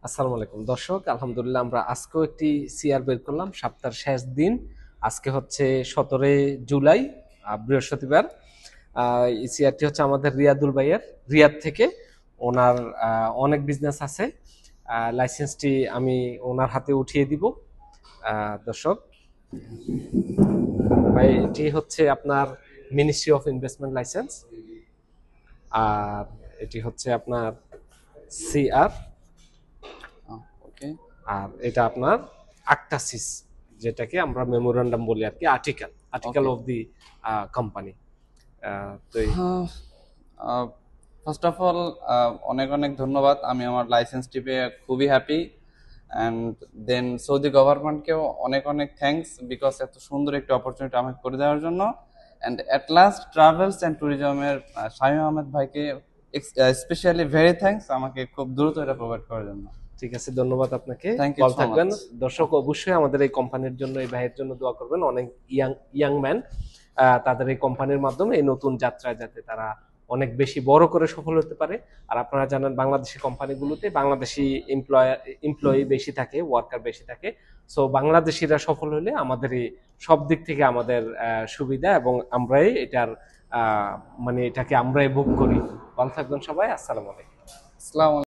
আসসালামু আলাইকুম দর্শক, আলহামদুলিল্লাহ আমরা আজকেও একটি সিআর বের করলাম। সপ্তাহের শেষ দিন, আজকে হচ্ছে 17 জুলাই, বৃহস্পতিবার। এই সিআরটি হচ্ছে আমাদের রিয়াদুল ভাইয়ের, রিয়াদ থেকে। ওনার অনেক বিজনেস আছে। লাইসেন্সটি আমি ওনার হাতে উঠিয়ে দিব। দর্শক ভাই, এটি হচ্ছে আপনার মিনিস্ট্রি অফ ইনভেস্টমেন্ট লাইসেন্স। আর এটি হচ্ছে আপনার সিআর। ওকে। আর এটা আপনার আক্টাসিস, যেটাকে আমরা মেমোরান্ডাম বলি আর কি, article okay. Of the company. তো ফার্স্ট অফ অল অনেক অনেক ধন্যবাদ। আমি আমার লাইসেন্সটি পেয়ে খুবই হ্যাপি। অ্যান্ড দেন সৌদি গভর্নমেন্টকেও অনেক অনেক থ্যাঙ্কস, বিকজ এত সুন্দর একটি অপরচুনিটি আমাকে করে দেওয়ার জন্য। And at last travels and ট্যুরিজমের শামীম আহমেদ ভাইকে স্পেশালি ভেরি থ্যাঙ্কস, আমাকে খুব দ্রুত এটা প্রোভাইড করার জন্য। ঠিক আছে, ধন্যবাদ আপনাকে। থ্যাংক ইউ ভালো সো থাকবেন। মাচ। দর্শক অবশ্যই আমাদের এই কোম্পানির জন্য, এই ভাইয়ের জন্য দোয়া করবেন। অনেক ইয়াং ম্যান, তাদের এই কোম্পানির মাধ্যমে এই নতুন যাত্রায় যাতে তারা অনেক বেশি বড় করে সফল হতে পারে। আর আপনারা জানেন বাংলাদেশি কোম্পানিগুলোতে বাংলাদেশি এমপ্লয়ি বেশি থাকে, ওয়ার্কার বেশি থাকে। সো বাংলাদেশিরা সফল হলে আমাদের এই সব দিক থেকে আমাদের সুবিধা, এবং আমরাই এটার মানে এটাকে আমরাই ভোগ করি। ভালো থাকবেন সবাই। আসসালামু আলাইকুম। আসসালামু